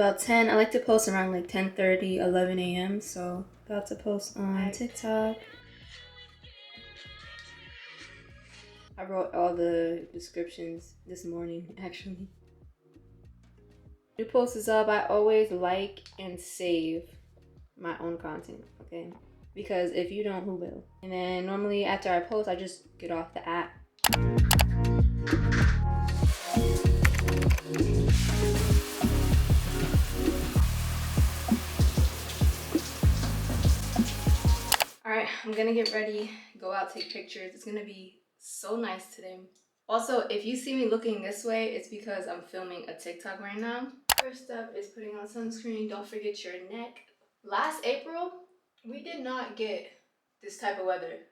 about 10. I like to post around like 10:30, 11 a.m. So about to post on TikTok. I wrote all the descriptions this morning, actually. New post is up. I always like and save my own content, okay? Because if you don't, who will? And then normally after I post, I just get off the app. All right, I'm gonna get ready, go out, take pictures. It's gonna be so nice today. Also, if you see me looking this way, it's because I'm filming a TikTok right now. First step is putting on sunscreen. Don't forget your neck. Last April, we did not get this type of weather.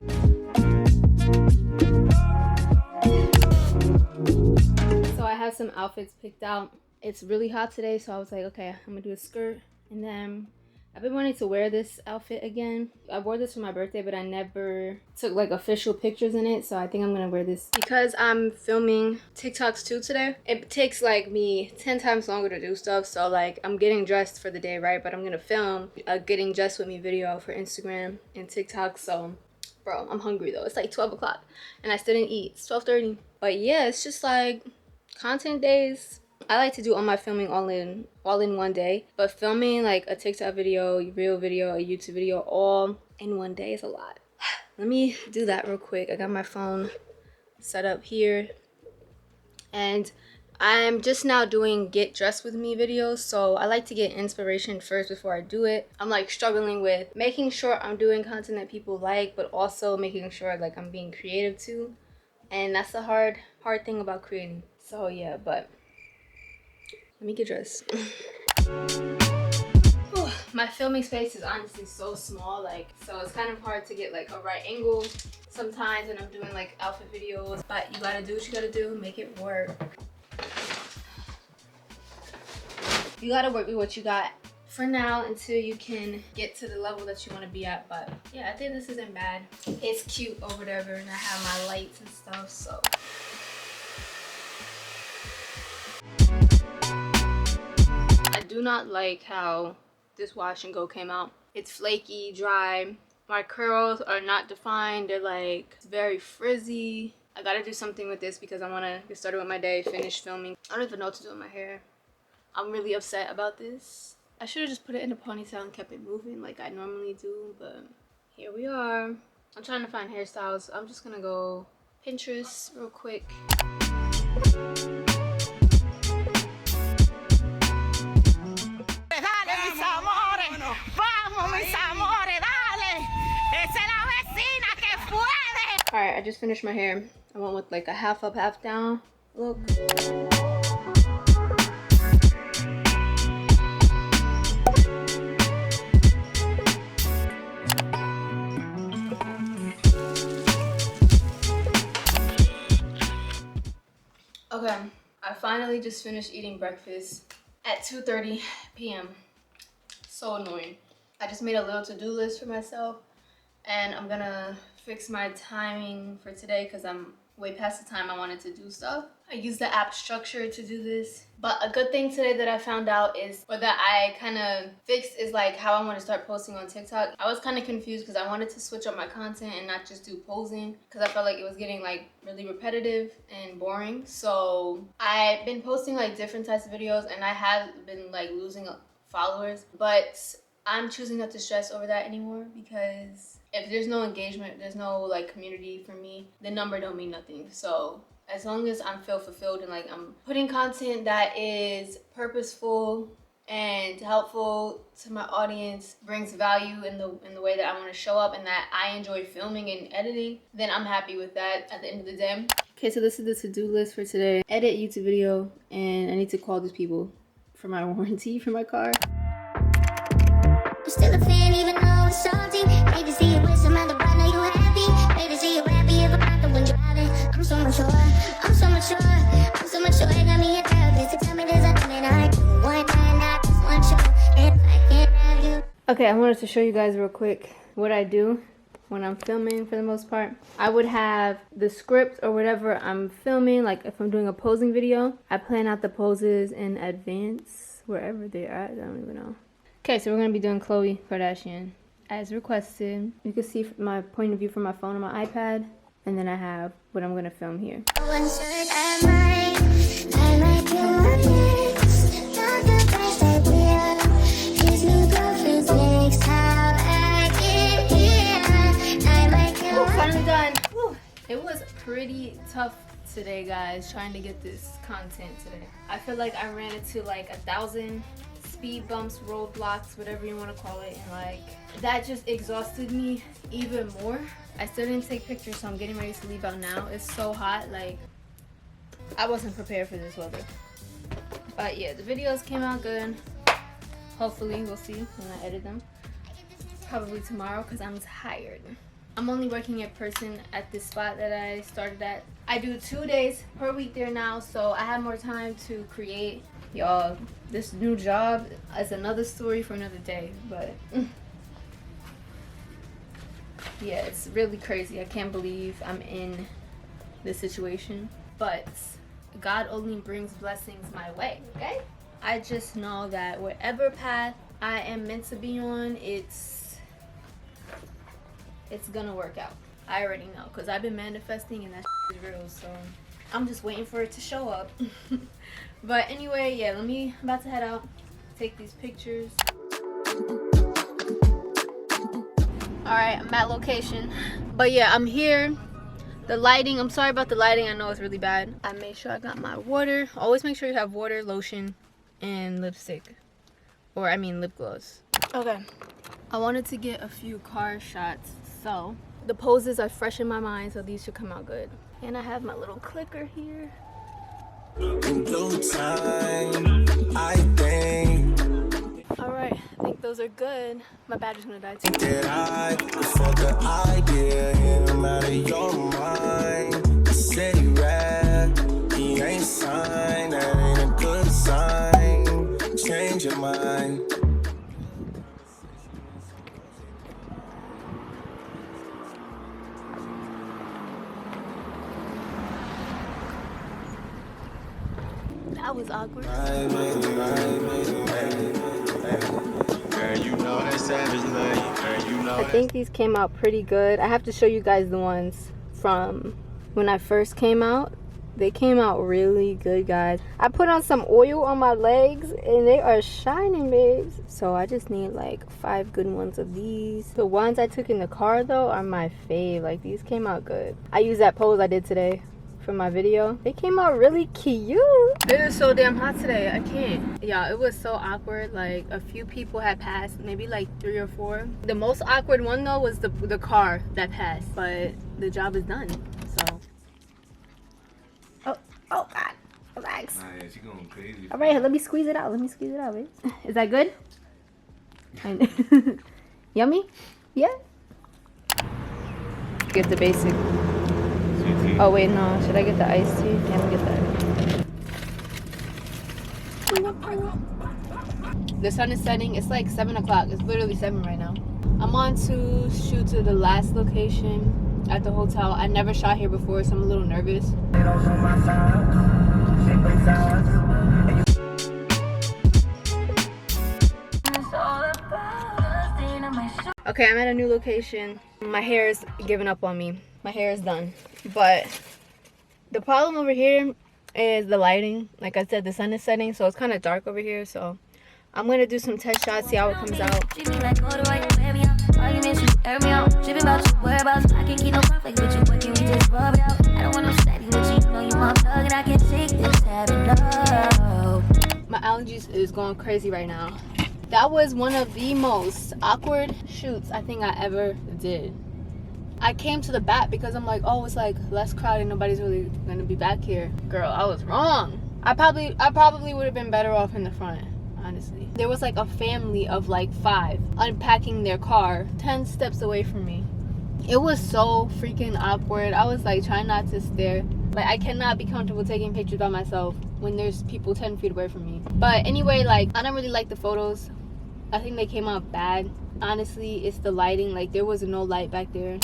So I have some outfits picked out. It's really hot today, so I was like, okay, I'm gonna do a skirt. And then I've been wanting to wear this outfit again. I wore this for my birthday, but I never took like official pictures in it. So I think I'm gonna wear this. Because I'm filming TikToks too today, it takes like me 10 times longer to do stuff. So like I'm getting dressed for the day, right? But I'm gonna film a getting dressed with me video for Instagram and TikTok. So bro, I'm hungry though. It's like 12 o'clock and I still didn't eat. It's 12:30. But yeah, it's just like content days. I like to do all my filming all in one day, but filming like a TikTok video, a reel video, a YouTube video all in one day is a lot. Let me do that real quick. I got my phone set up here and I'm just now doing get dressed with me videos, so I like to get inspiration first before I do it. I'm like struggling with making sure I'm doing content that people like, but also making sure like I'm being creative too, and that's the hard thing about creating. So yeah, but let me get dressed. My filming space is honestly so small, like, so it's kind of hard to get like a right angle sometimes when I'm doing like outfit videos, but you gotta do what you gotta do, make it work. You gotta work with what you got for now until you can get to the level that you want to be at. But yeah, I think this isn't bad. It's cute or whatever, and I have my lights and stuff, so. I do not like how this wash and go came out. It's flaky, dry. My curls are not defined. They're like very frizzy. I gotta do something with this because I want to get started with my day, finish filming. I don't even know what to do with my hair. I'm really upset about this. I should have just put it in a ponytail and kept it moving like I normally do, but here we are. I'm trying to find hairstyles. I'm just gonna go Pinterest real quick. Alright, I just finished my hair. I went with like a half up, half down look. Okay, I finally just finished eating breakfast at 2:30 p.m. So annoying. I just made a little to-do list for myself and I'm gonna fix my timing for today because I'm way past the time I wanted to do stuff. I use the app Structure to do this. But a good thing today that I found out is, or that I kind of fixed, is like how I want to start posting on TikTok. I was kind of confused because I wanted to switch up my content and not just do posing because I felt like it was getting like really repetitive and boring. So I've been posting like different types of videos and I have been like losing followers, but I'm choosing not to stress over that anymore because if there's no engagement, there's no like community for me, the number don't mean nothing. So as long as I'm feel fulfilled and like I'm putting content that is purposeful and helpful to my audience, brings value in the way that I want to show up and that I enjoy filming and editing, then I'm happy with that at the end of the day. Okay, so this is the to-do list for today. Edit YouTube video, and I need to call these people for my warranty for my car. Still a fan even though it's salty. Hate to see you with some other brother, you happy. Hate to see you happy if I'm not the one driving. I'm so mature, I'm so mature, I'm so mature. Got me a therapist to tell me there's nothing I do. One night, not just one show. If I can't have you. Okay, I wanted to show you guys real quick what I do when I'm filming for the most part. I would have the script or whatever I'm filming, like if I'm doing a posing video, I plan out the poses in advance wherever they're at. I don't even know. Okay, so we're gonna be doing Khloe Kardashian as requested. You can see my point of view from my phone on my iPad, and then I have what I'm gonna film here. Finally done. Whew. It was pretty tough today, guys, trying to get this content today. I feel like I ran into like 1,000 speed bumps, roadblocks, whatever you want to call it, and like that just exhausted me even more. I still didn't take pictures, so I'm getting ready to leave out now. It's so hot, like I wasn't prepared for this weather. But yeah, the videos came out good. Hopefully we'll see when I edit them. Probably tomorrow because I'm tired. I'm only working in person at this spot that I started at. I do 2 days per week there now, so I have more time to create. Y'all, this new job is another story for another day, but yeah, it's really crazy. I can't believe I'm in this situation, but God only brings blessings my way, okay? I just know that whatever path I am meant to be on, it's gonna work out. I already know, because I've been manifesting and that is real, so I'm just waiting for it to show up. But anyway, yeah, I'm about to head out, take these pictures. Alright, I'm at location. But yeah, I'm here. The lighting, I'm sorry about the lighting, I know it's really bad. I made sure I got my water. Always make sure you have water, lotion, and lipstick. Or I mean lip gloss. Okay. I wanted to get a few car shots, so the poses are fresh in my mind, so these should come out good. And I have my little clicker here. Alright, I think those are good. My battery's gonna die too. He ain't signed, that ain't a good sign. Change your mind. That was awkward. I think these came out pretty good. I have to show you guys the ones from when I first came out. They came out really good, guys. I put on some oil on my legs and they are shining, babes. So I just need like 5 good ones of these. The ones I took in the car though are my fave. Like these came out good. I used that pose I did today for my video. They came out really cute. It is so damn hot today. I can't. Yeah, it was so awkward. Like a few people had passed, maybe like 3 or 4. The most awkward one though was the car that passed, but the job is done. So oh God, relax. Nah, yeah, she going crazy. All right, let me squeeze it out. Let me squeeze it out, babe. Is that good? Yummy? Yeah. Get the basic. Oh wait, no. Should I get the iced tea? Yeah, let me get that. The sun is setting. It's like 7 o'clock. It's literally 7 right now. I'm on to shoot to the last location at the hotel. I never shot here before, so I'm a little nervous. Okay, I'm at a new location. My hair is giving up on me. My hair is done. But the problem over here is the lighting. Like I said, the sun is setting, so it's kind of dark over here. So I'm going to do some test shots, see how it comes out. My allergies is going crazy right now. That was one of the most awkward shoots I think I ever did. I came to the back because I'm like, oh, it's like less crowded, nobody's really gonna be back here. Girl, I was wrong. I probably would have been better off in the front, honestly. There was like a family of like 5 unpacking their car 10 steps away from me. It was so freaking awkward. I was like trying not to stare. Like I cannot be comfortable taking pictures by myself when there's people 10 feet away from me. But anyway, like I don't really like the photos. I think they came out bad. Honestly, it's the lighting. Like there was no light back there.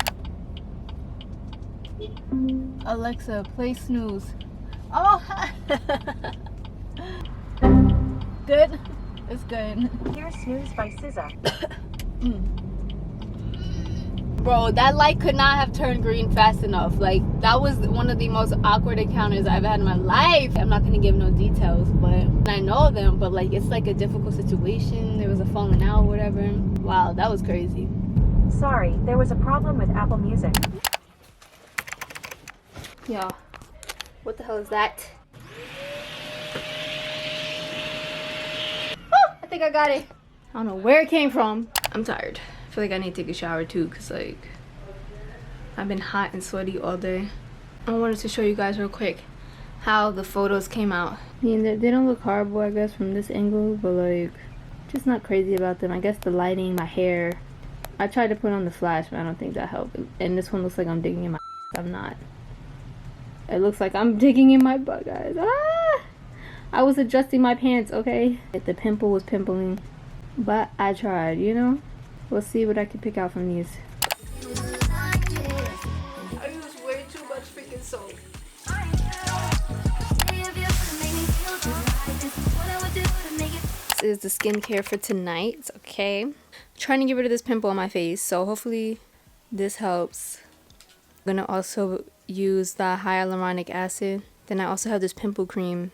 Alexa, play snooze. Oh, good. It's good. Here's Snooze by SZA. Bro, that light could not have turned green fast enough. Like, that was one of the most awkward encounters I've had in my life. I'm not gonna give no details, but I know them, but like, it's like a difficult situation. There was a falling out or whatever. Wow, that was crazy. Sorry, there was a problem with Apple Music. Yo, what the hell is that? Oh, I think I got it. I don't know where it came from. I'm tired. I feel like I need to take a shower too, because like I've been hot and sweaty all day. I wanted to show you guys real quick how the photos came out. I mean, they don't look horrible, I guess, from this angle, but like, just not crazy about them. I guess the lighting, my hair. I tried to put on the flash, but I don't think that helped. And this one looks like I'm digging in my I'm not. It looks like I'm digging in my butt, guys. Ah! I was adjusting my pants, okay? The pimple was pimpling, but I tried, you know? We'll see what I can pick out from these. I use way too much freaking soap. This is the skincare for tonight, okay? I'm trying to get rid of this pimple on my face, so hopefully this helps. I'm gonna also use the hyaluronic acid. Then I also have this pimple cream,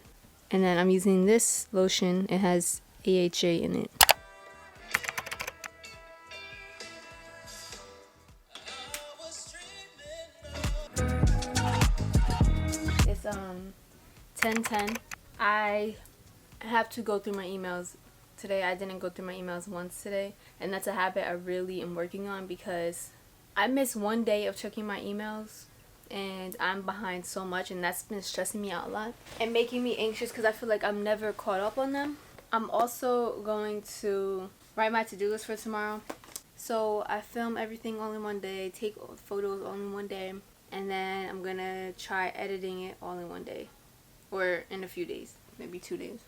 and then I'm using this lotion. It has AHA in it. It's 10:10. I have to go through my emails today. I didn't go through my emails once today, and that's a habit I really am working on because I missed one day of checking my emails and I'm behind so much, and that's been stressing me out a lot and making me anxious because I feel like I'm never caught up on them. I'm also going to write my to-do list for tomorrow. So I film everything all in one day, take photos all in one day, and then I'm gonna try editing it all in one day, or in a few days, maybe 2 days.